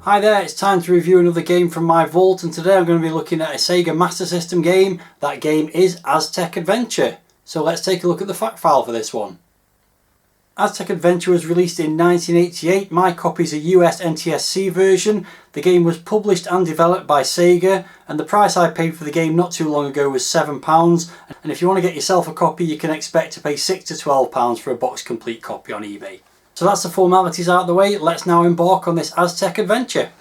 Hi there, it's time to review another game from my vault, and today I'm going to be looking at a Sega Master System game. That game is Aztec Adventure. So let's take a look at the fact file for this one. Aztec Adventure was released in 1988. My copy is a US NTSC version. The game was published and developed by Sega, and the price I paid for the game not too long ago was £7. And if you want to get yourself a copy, you can expect to pay £6 to £12 for a box complete copy on eBay. So that's the formalities out of the way. Let's now embark on this Aztec Adventure.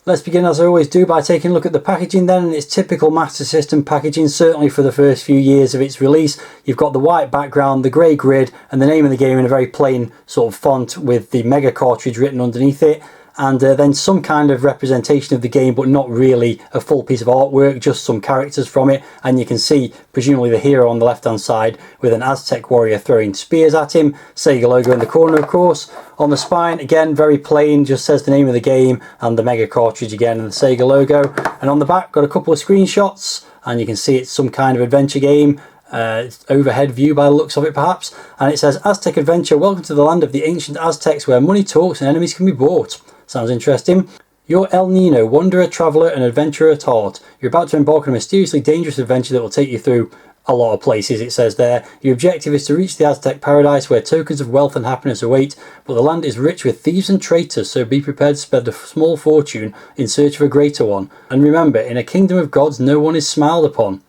Let's begin, as I always do, by taking a look at the packaging then, and it's typical Master System packaging, certainly for the first few years of its release. You've got the white background, the grey grid, and the name of the game in a very plain sort of font with the Mega cartridge written underneath it. And then some kind of representation of the game, but not really a full piece of artwork, just some characters from it. And you can see, presumably, the hero on the left hand side with an Aztec warrior throwing spears at him. Sega logo in the corner, of course. On the spine, again, very plain, just says the name of the game and the Mega cartridge again and the Sega logo. And on the back, got a couple of screenshots, and you can see it's some kind of adventure game. Overhead view by the looks of it, perhaps. And it says, Aztec Adventure, welcome to the land of the ancient Aztecs where money talks and enemies can be bought. Sounds interesting. You're El Nino, wanderer, traveller and adventurer at heart. You're about to embark on a mysteriously dangerous adventure that will take you through a lot of places, it says there. Your objective is to reach the Aztec paradise where tokens of wealth and happiness await, but the land is rich with thieves and traitors, so be prepared to spend a small fortune in search of a greater one. And remember, in a kingdom of gods no one is smiled upon.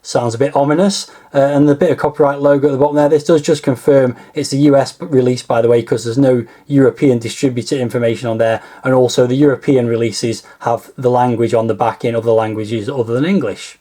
Sounds a bit ominous, and the bit of copyright logo at the bottom there, this does just confirm it's the US release, by the way, because there's no European distributor information on there, and also the European releases have the language on the back in other languages other than English.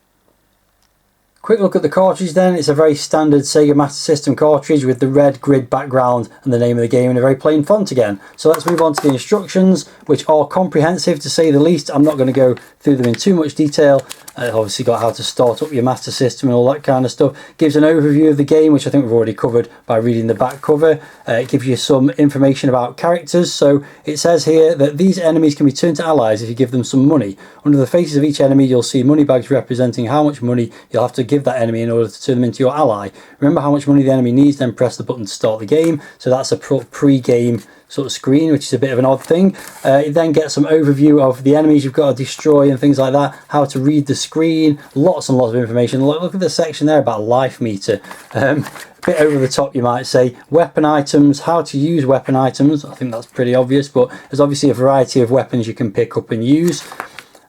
Quick look at the cartridge then. It's a very standard Sega Master System cartridge with the red grid background and the name of the game in a very plain font again. So let's move on to the instructions, which are comprehensive to say the least. I'm not going to go through them in too much detail. Obviously got how to start up your Master System and all that kind of stuff. Gives an overview of the game, which I think we've already covered by reading the back cover. It gives you some information about characters. So it says here that these enemies can be turned to allies if you give them some money. Under the faces of each enemy you'll see money bags representing how much money you'll have to give that enemy in order to turn them into your ally. Remember how much money the enemy needs, then press the button to start the game. So that's a pre-game sort of screen, which is a bit of an odd thing. You then get some overview of the enemies you've got to destroy and things like that, how to read the screen, lots and lots of information. Look at the section there about life meter. A bit over the top, you might say. Weapon items, how to use weapon items. I think that's pretty obvious, but there's obviously a variety of weapons you can pick up and use.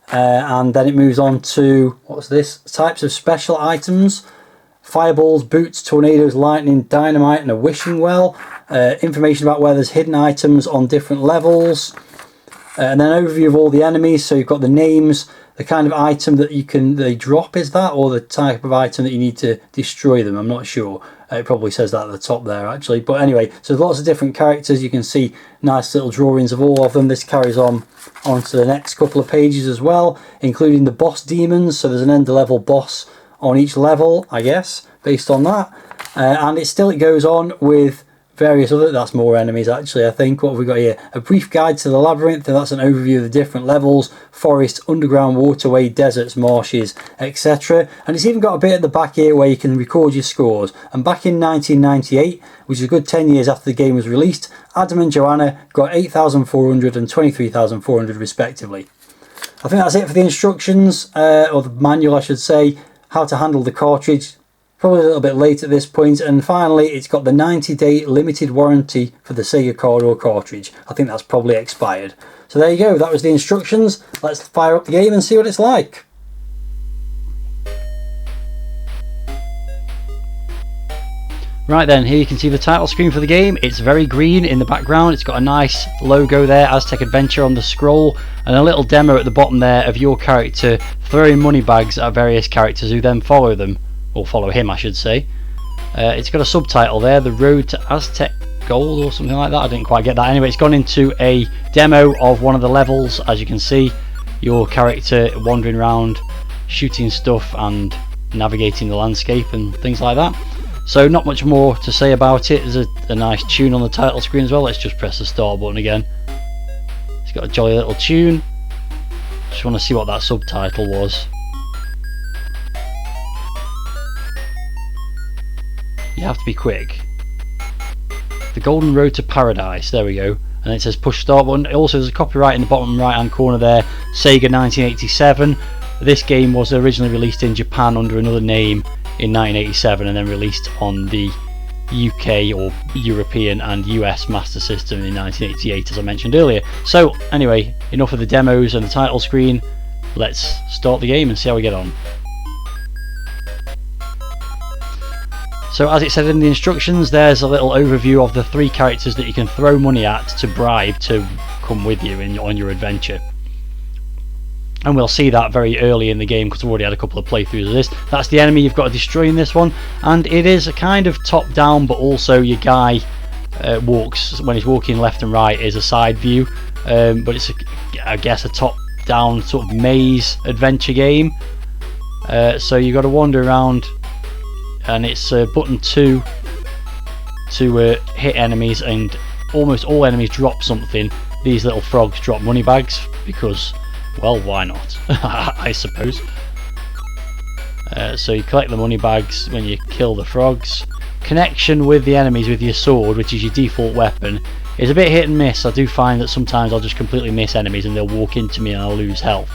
And then it moves on to, what's this? Types of special items. Fireballs, boots, tornadoes, lightning, dynamite and a wishing well. Information about where there's hidden items on different levels. And then an overview of all the enemies. So you've got the names, the kind of item that they drop, is that? Or the type of item that you need to destroy them, I'm not sure. It probably says that at the top there actually. But anyway, so there's lots of different characters. You can see nice little drawings of all of them. This carries on to the next couple of pages as well, including the boss demons. So there's an end level boss on each level, I guess, based on that. And it goes on with various other, that's more enemies actually, I think. What have we got here? A brief guide to the labyrinth, and that's an overview of the different levels: forest, underground, waterway, deserts, marshes, etc. And it's even got a bit at the back here where you can record your scores. And back in 1998, which is a good 10 years after the game was released, Adam and Joanna got 8,400 and 23,400 respectively. I think that's it for the instructions, or the manual I should say. How to handle the cartridge, probably a little bit late at this point. And finally, it's got the 90-day limited warranty for the Sega card or cartridge. I think that's probably expired. So there you go, that was the instructions. Let's fire up the game and see what it's like. Right then, here you can see the title screen for the game. It's very green in the background. It's got a nice logo there, Aztec Adventure on the scroll, and a little demo at the bottom there of your character throwing money bags at various characters who then follow them, or follow him I should say. It's got a subtitle there, The Road to Aztec Gold or something like that. I didn't quite get that. Anyway, it's gone into a demo of one of the levels. As you can see, your character wandering around, shooting stuff and navigating the landscape and things like that. So not much more to say about it. There's a nice tune on the title screen as well. Let's just press the start button again. It's got a jolly little tune. Just want to see what that subtitle was. You have to be quick. The Golden Road to Paradise, there we go. and it says push start button. Also there's a copyright in the bottom right hand corner there, Sega 1987. This game was originally released in Japan under another name in 1987 and then released on the UK or European and US Master System in 1988, as I mentioned earlier. So anyway, enough of the demos and the title screen. Let's start the game and see how we get on. So as it said in the instructions, there's a little overview of the 3 characters that you can throw money at to bribe to come with you on your adventure. And we'll see that very early in the game because we've already had a couple of playthroughs of this. That's the enemy you've got to destroy in this one, and it is a kind of top down, but also your guy walks, when he's walking left and right is a side view, but it's I guess a top down sort of maze adventure game. So you've got to wander around, and it's button 2 to hit enemies, and almost all enemies drop something. These little frogs drop money bags because, well, why not? I suppose. So you collect the money bags when you kill the frogs. Connection with the enemies with your sword, which is your default weapon, is a bit hit and miss. I do find that sometimes I'll just completely miss enemies and they'll walk into me and I'll lose health.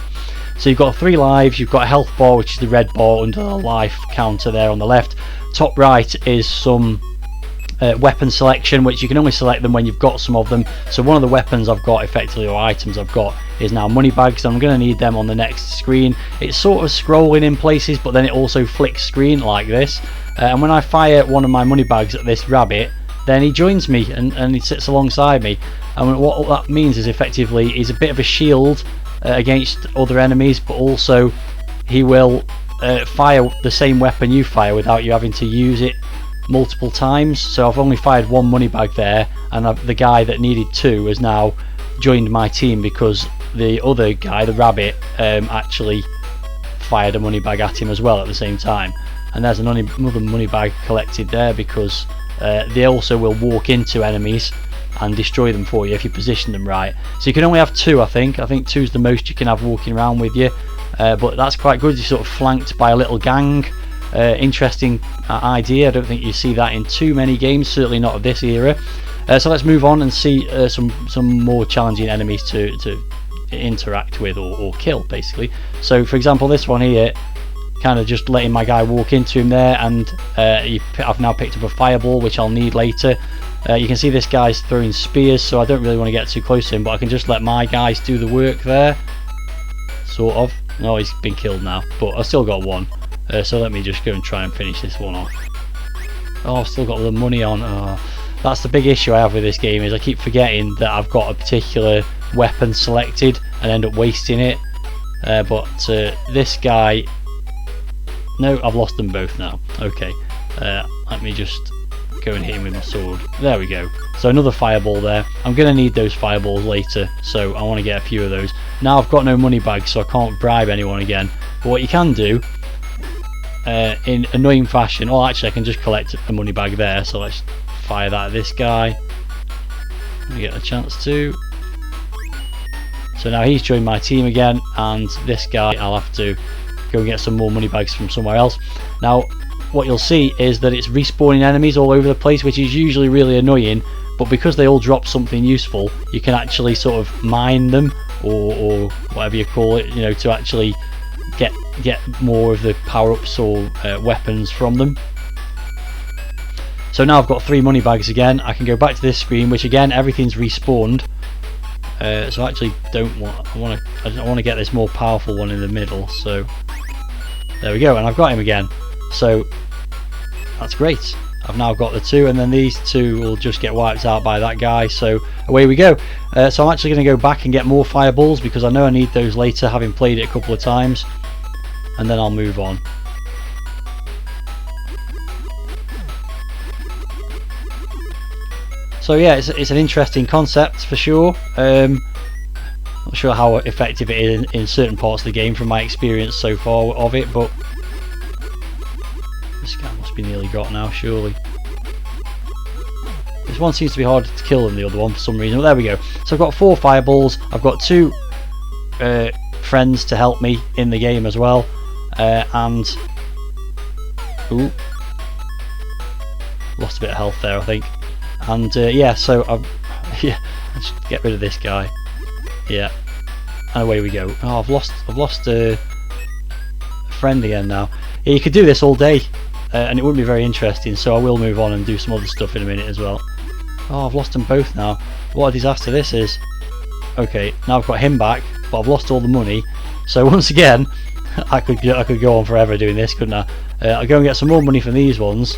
So you've got 3 lives, you've got a health bar, which is the red bar under the life counter there on the left. Top right is some weapon selection, which you can only select them when you've got some of them. So one of the weapons I've got effectively, or items I've got, is now money bags, and I'm going to need them on the next screen. It's sort of scrolling in places, but then it also flicks screen like this, and when I fire one of my money bags at this rabbit, then he joins me and he sits alongside me, and what that means is effectively he's a bit of a shield against other enemies, but also he will fire the same weapon you fire without you having to use it multiple times. So I've only fired 1 money bag there, and the guy that needed 2 has now joined my team because the other guy, the rabbit, actually fired a money bag at him as well at the same time. And there's another money bag collected there because they also will walk into enemies and destroy them for you if you position them right. So you can only have 2, I think 2 is the most you can have walking around with you, but that's quite good. You're sort of flanked by a little gang. Interesting idea. I don't think you see that in too many games, certainly not of this era. So let's move on and see some more challenging enemies to interact with or kill, basically. So for example, this one here, kind of just letting my guy walk into him there, and I've now picked up a fireball which I'll need later. You can see this guy's throwing spears, so I don't really want to get too close to him, but I can just let my guys do the work there, sort of. No, he's been killed now, but I've still got 1. So let me just go and try and finish this one off. Oh, I've still got all the money on. Oh, that's the big issue I have with this game, is I keep forgetting that I've got a particular weapon selected and end up wasting it. But this guy... No, I've lost them both now. Okay, let me just go and hit him with my sword. There we go. So another fireball there. I'm going to need those fireballs later, so I want to get a few of those. Now I've got no money bags, so I can't bribe anyone again. But what you can do, in annoying fashion, oh actually I can just collect a money bag there, so let's fire that at this guy. Let me get a chance to. So now he's joined my team again, and this guy I'll have to go and get some more money bags from somewhere else. Now what you'll see is that it's respawning enemies all over the place, which is usually really annoying, but because they all drop something useful, you can actually sort of mine them, or whatever you call it, you know, to actually get more of the power-ups or weapons from them. So now I've got 3 money bags again. I can go back to this screen, which again everything's respawned. So I actually I want to get this more powerful one in the middle. So there we go, and I've got him again. So that's great. I've now got the 2, and then these 2 will just get wiped out by that guy. So away we go. So I'm actually going to go back and get more fireballs because I know I need those later, having played it a couple of times, and then I'll move on. So yeah, it's an interesting concept for sure. Not sure how effective it is in certain parts of the game from my experience so far of it, but this guy must be nearly got now, surely. This one seems to be harder to kill than the other one for some reason, but there we go. So I've got 4 fireballs, I've got 2 friends to help me in the game as well, and ooh, lost a bit of health there I think. And yeah, so Yeah, let's get rid of this guy. Yeah, and away we go. Oh, I've lost a friend again now. Yeah, you could do this all day, and it wouldn't be very interesting. So I will move on and do some other stuff in a minute as well. Oh, I've lost them both now. What a disaster this is. Okay, now I've got him back, but I've lost all the money. So once again, I could go on forever doing this, couldn't I? I'll go and get some more money from these ones.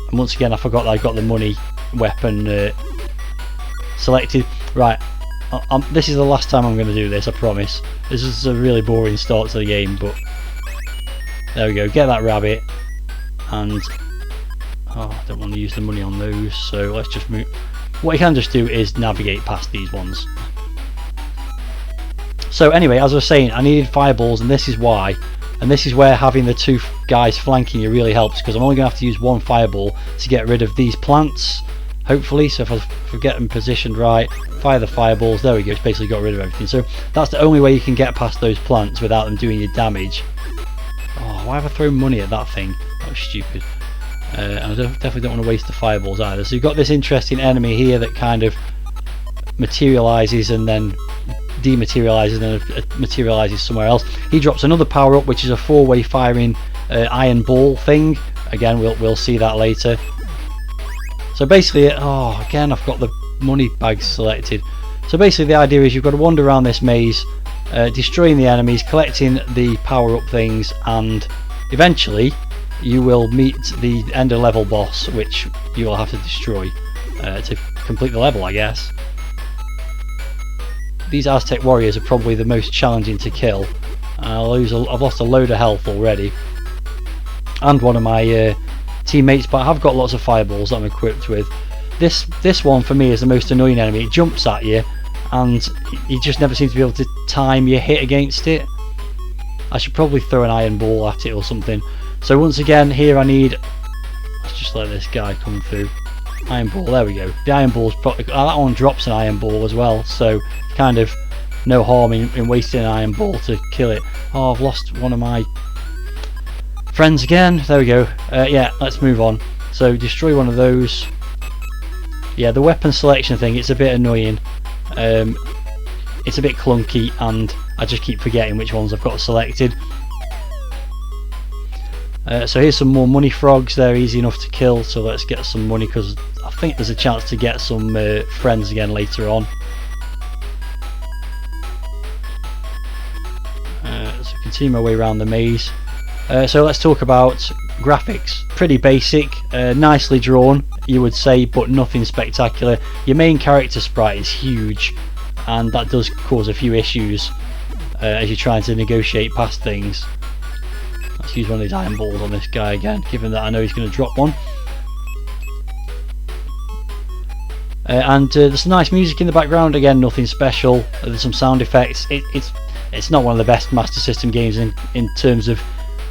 And once again, I forgot that I got the money weapon selected. Right, this is the last time I'm going to do this, I promise. This is a really boring start to the game, but there we go. Get that rabbit, and oh, I don't want to use the money on those, so let's just move. What you can just do is navigate past these ones. So anyway, as I was saying, I needed fireballs, and this is why. And this is where having the two guys flanking you really helps, because I'm only going to have to use one fireball to get rid of these plants, hopefully. So if I get them positioned right, fire the fireballs, there we go, it's basically got rid of everything. So that's the only way you can get past those plants without them doing you damage. Oh, why have I thrown money at that thing? That was stupid. And I definitely don't want to waste the fireballs either. So you've got this interesting enemy here that kind of materialises and then dematerialises and then materialises somewhere else. He drops another power up, which is a 4-way firing iron ball thing. Again, we'll see that later. So basically, oh, again I've got the money bags selected. So basically the idea is you've got to wander around this maze, destroying the enemies, collecting the power up things, and eventually you will meet the end of level boss, which you will have to destroy to complete the level, I guess. These Aztec warriors are probably the most challenging to kill. I've lost a load of health already, and one of my teammates, but I have got lots of fireballs that I'm equipped with. This one for me is the most annoying enemy. It jumps at you, and you just never seem to be able to time your hit against it. I should probably throw an iron ball at it or something. So once again, here I need. Let's just let this guy come through. Iron ball, there we go. The iron ball's probably. Oh, that one drops an iron ball as well, so kind of no harm in wasting an iron ball to kill it. Oh, I've lost one of my friends again. There we go. Yeah, let's move on. So destroy one of those. Yeah, the weapon selection thing, it's a bit annoying. It's a bit clunky, and I just keep forgetting which ones I've got selected. So here's some more money frogs. They're easy enough to kill, so let's get some money, because I think there's a chance to get some friends again later on. So continue my way around the maze. So let's talk about graphics. Pretty basic, nicely drawn you would say, but nothing spectacular. Your main character sprite is huge, and that does cause a few issues as you're trying to negotiate past things. Let's use one of these iron balls on this guy again, given that I know he's going to drop one. And there's some nice music in the background. Again, nothing special. There's some sound effects. It's not one of the best Master System games in terms of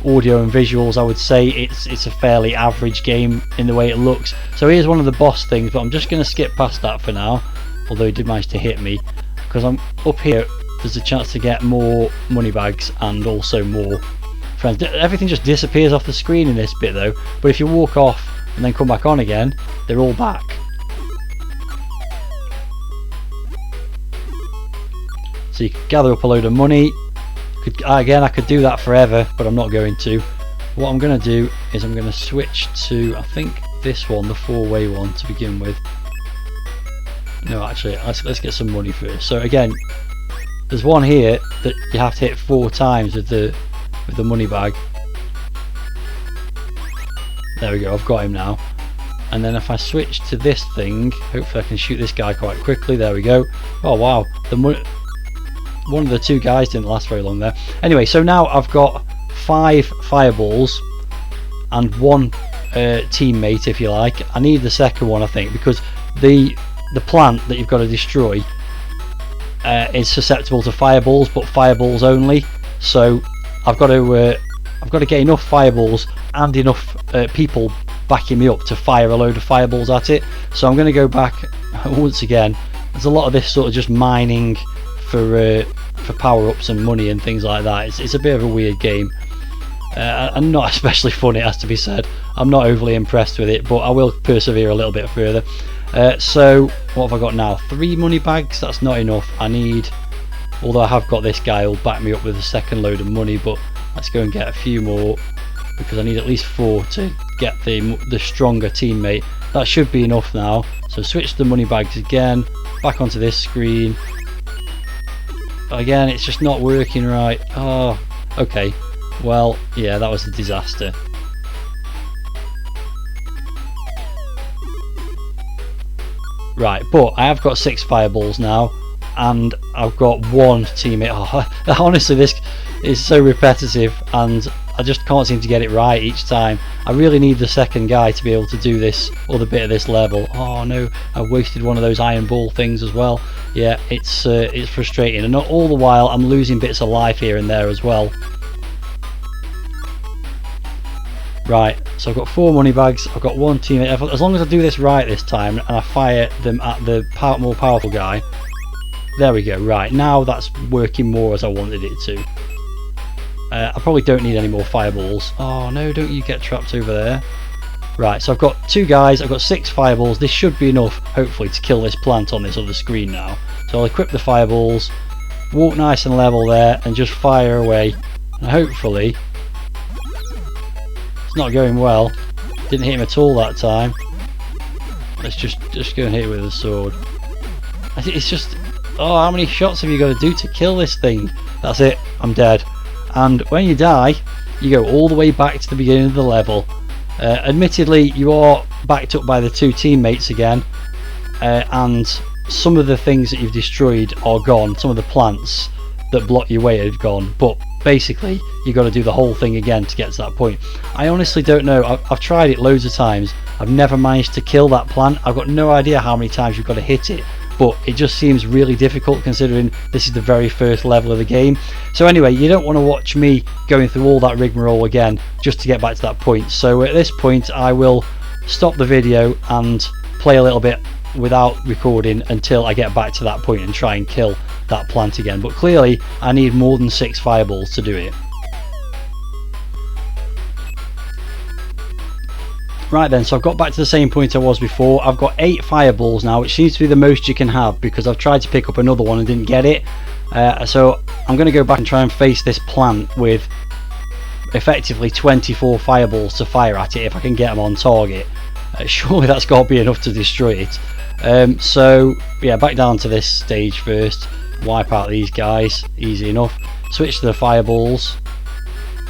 audio and visuals. I would say it's a fairly average game in the way it looks. So here's one of the boss things, but I'm just going to skip past that for now. Although he did manage to hit me, because I'm up here. There's a chance to get more money bags and also more friends. Everything just disappears off the screen in this bit though, but if you walk off and then come back on again, they're all back. So you can gather up a load of money. Again, I could do that forever, but I'm not going to. What I'm going to do is I'm going to switch to, I think, this one, the 4-way one to begin with. No, actually, let's get some money first. So again, there's one here that you have to hit 4 times with the money bag. There we go, I've got him now. And then if I switch to this thing, hopefully I can shoot this guy quite quickly. There we go. Oh wow, one of the 2 guys didn't last very long there. Anyway, so now I've got 5 fireballs and 1 teammate, if you like. I need the second one, I think, because the plant that you've got to destroy is susceptible to fireballs, but fireballs only. So I've got to get enough fireballs and enough people backing me up to fire a load of fireballs at it. So I'm going to go back once again. There's a lot of this sort of just mining for power-ups and money and things like that. It's a bit of a weird game, and not especially fun, it has to be said. I'm not overly impressed with it, but I will persevere a little bit further. So what have I got now? 3 money bags. That's not enough. I need, although I have got this guy who'll back me up with a second load of money, but let's go and get a few more, because I need at least 4 to get the stronger teammate. That should be enough now. So switch the money bags again, back onto this screen. Again, it's just not working right. Oh, okay. Well, yeah, that was a disaster. Right, but I have got 6 fireballs now, and I've got 1 teammate. Oh, honestly, this is so repetitive, and I just can't seem to get it right each time. I really need the second guy to be able to do this other bit of this level. Oh no, I wasted one of those iron ball things as well. Yeah, it's frustrating, and all the while I'm losing bits of life here and there as well. Right, so I've got 4 money bags, I've got 1 teammate. As long as I do this right this time and I fire them at the more powerful guy. There we go. Right, now that's working more as I wanted it to. I probably don't need any more fireballs. Oh no, don't you get trapped over there. Right, so I've got 2 guys, I've got 6 fireballs. This should be enough, hopefully, to kill this plant on this other screen now. So I'll equip the fireballs, walk nice and level there, and just fire away. And hopefully... It's not going well. Didn't hit him at all that time. Let's just go and hit it with a sword. I think it's just... Oh, how many shots have you got to do to kill this thing? That's it. I'm dead. And when you die, you go all the way back to the beginning of the level. Admittedly, you are backed up by the 2 teammates again. And some of the things that you've destroyed are gone. Some of the plants that block your way have gone. But basically, you've got to do the whole thing again to get to that point. I honestly don't know. I've tried it loads of times. I've never managed to kill that plant. I've got no idea how many times you've got to hit it, but it just seems really difficult considering this is the very first level of the game. So anyway, you don't want to watch me going through all that rigmarole again just to get back to that point. So at this point, I will stop the video and play a little bit without recording until I get back to that point and try and kill that plant again. But clearly I need more than 6 fireballs to do it. Right then, so I've got back to the same point I was before. I've got 8 fireballs now, which seems to be the most you can have, because I've tried to pick up another one and didn't get it. So I'm going to go back and try and face this plant with effectively 24 fireballs to fire at it if I can get them on target. Surely that's got to be enough to destroy it. So yeah, back down to this stage first. Wipe out these guys, easy enough. Switch to the fireballs.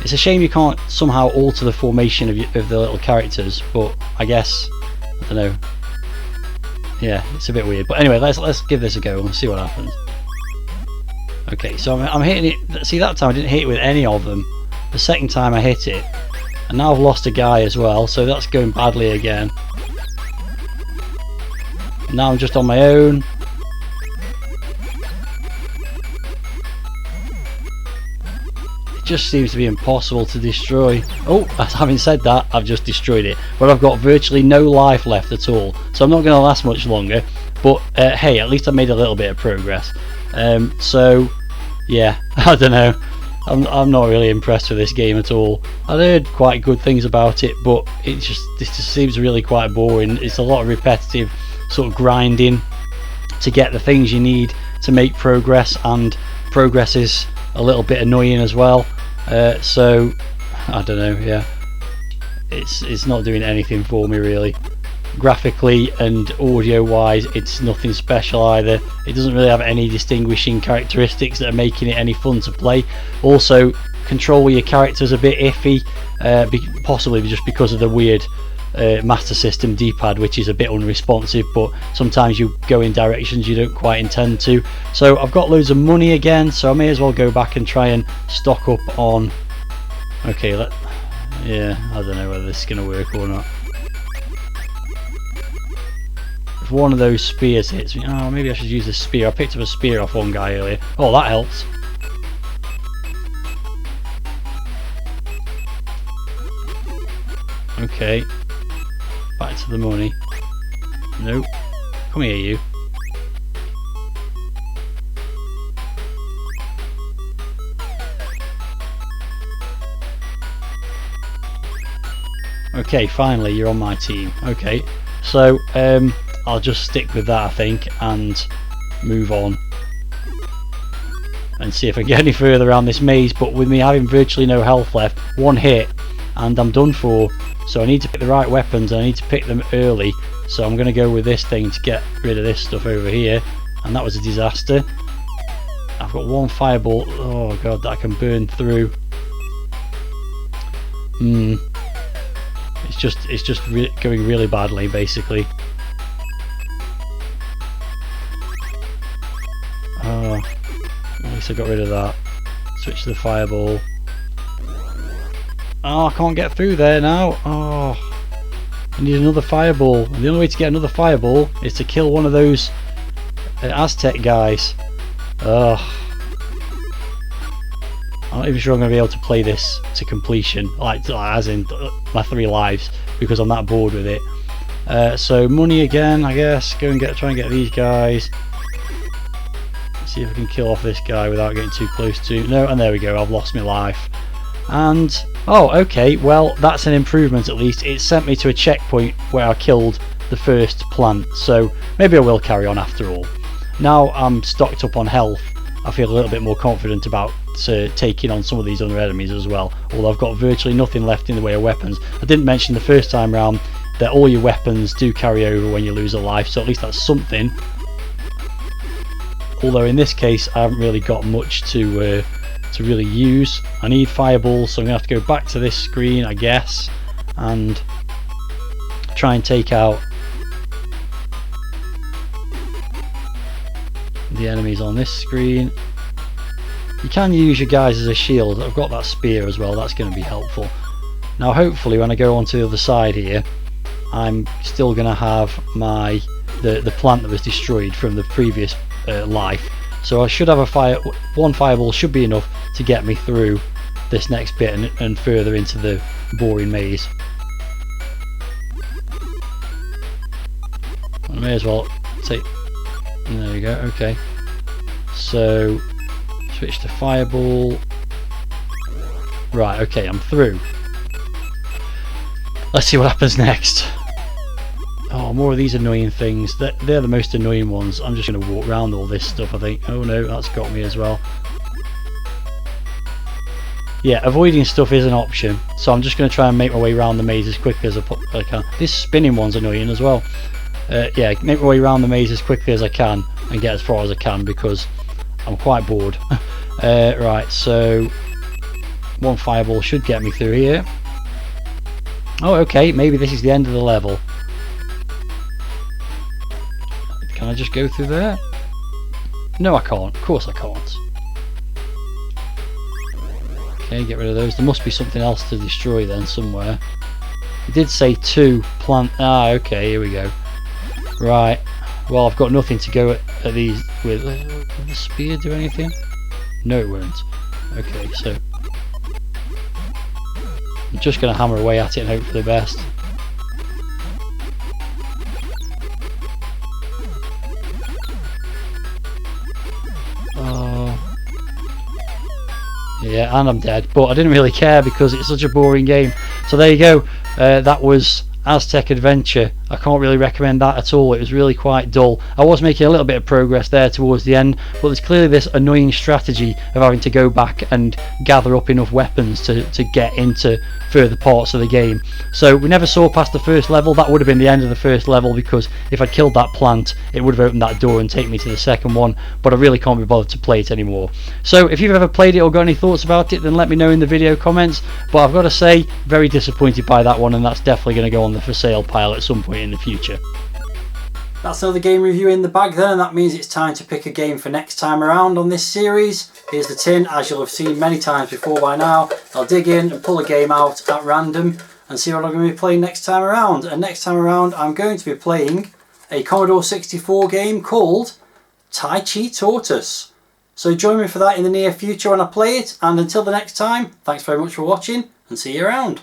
It's a shame you can't somehow alter the formation of the little characters, but I guess, I don't know. Yeah, it's a bit weird. But anyway, let's give this a go and see what happens. Okay, so I'm hitting it. See, that time I didn't hit it with any of them. The second time I hit it, and now I've lost a guy as well, so that's going badly again. And now I'm just on my own. Just seems to be impossible to destroy. Oh, having said that, I've just destroyed it, but I've got virtually no life left at all, so I'm not going to last much longer. But hey, at least I made a little bit of progress. So yeah, I don't know, I'm not really impressed with this game at all. I've heard quite good things about it, but this just seems really quite boring. It's a lot of repetitive sort of grinding to get the things you need to make progress, and progress is a little bit annoying as well. So I don't know, yeah, it's not doing anything for me really. Graphically and audio wise, it's nothing special either. It doesn't really have any distinguishing characteristics that are making it any fun to play. Also, control with your character's a bit iffy, possibly just because of the weird Master System D-pad, which is a bit unresponsive, but sometimes you go in directions you don't quite intend to. So I've got loads of money again, so I may as well go back and try and stock up on... Okay, yeah, I don't know whether this is going to work or not. If one of those spears hits me... Oh, maybe I should use a spear. I picked up a spear off one guy earlier. Oh, that helps. Okay. Back to the money. Nope. Come here, you. Okay, finally you're on my team. Okay, so I'll just stick with that, I think, and move on and see if I can get any further around this maze. But with me having virtually no health left, one hit and I'm done for. So I need to pick the right weapons, and I need to pick them early. So I'm going to go with this thing to get rid of this stuff over here, and that was a disaster. I've got one fireball, oh god, that I can burn through. It's just going really badly, basically. Oh, at least I got rid of that. Switch to the fireball. Oh, I can't get through there now. Oh, I need another fireball. And the only way to get another fireball is to kill one of those Aztec guys. Ugh. I'm not even sure I'm going to be able to play this to completion, like as in my 3 lives, because I'm that bored with it. So money again, I guess. Go and try and get these guys. See if I can kill off this guy without getting too close to. No, and there we go. I've lost my life. And oh, okay. Well, that's an improvement at least. It sent me to a checkpoint where I killed the first plant. So maybe I will carry on after all. Now I'm stocked up on health, I feel a little bit more confident about taking on some of these other enemies as well, although I've got virtually nothing left in the way of weapons. I didn't mention the first time round that all your weapons do carry over when you lose a life, so at least that's something. Although in this case I haven't really got much to really use. I need fireballs, so I'm going to have to go back to this screen, I guess, and try and take out the enemies on this screen. You can use your guys as a shield. I've got that spear as well, that's going to be helpful. Now hopefully when I go onto the other side here, I'm still going to have my the plant that was destroyed from the previous life. So I should have one fireball should be enough to get me through this next bit and further into the boring maze. I may as well take. There we go. Okay. So switch to fireball. Right. Okay. I'm through. Let's see what happens next. Oh, more of these annoying things. They're the most annoying ones. I'm just going to walk around all this stuff, I think. Oh no, that's got me as well. Yeah, avoiding stuff is an option. So I'm just going to try and make my way around the maze as quickly as I can. This spinning one's annoying as well. Yeah, make my way around the maze as quickly as I can and get as far as I can because I'm quite bored. Right, so one fireball should get me through here. Oh, okay, maybe this is the end of the level. Can I just go through there? No, I can't. Of course I can't. Okay, get rid of those. There must be something else to destroy then somewhere. It did say 2 plant. Ah, okay, here we go. Right. Well, I've got nothing to go at these with. Will the spear do anything? No, it won't. Okay, so I'm just going to hammer away at it and hope for the best. Yeah, and I'm dead, but I didn't really care because it's such a boring game. So there you go, that was Aztec Adventure. I can't really recommend that at all. It was really quite dull. I was making a little bit of progress there towards the end, but there's clearly this annoying strategy of having to go back and gather up enough weapons to get into further parts of the game. So we never saw past the first level. That would have been the end of the first level because if I'd killed that plant it would have opened that door and taken me to the second one, but I really can't be bothered to play it anymore. So if you've ever played it or got any thoughts about it, then let me know in the video comments. But I've got to say, very disappointed by that one, and that's definitely going to go on the for sale pile at some point in the future. That's another game review in the bag then, and that means it's time to pick a game for next time around on this series. Here's the tin, as you'll have seen many times before by now. I'll dig in and pull a game out at random and see what I'm going to be playing next time around. And next time around I'm going to be playing a Commodore 64 game called Tai Chi Tortoise. So join me for that in the near future when I play it, and until the next time, thanks very much for watching and see you around.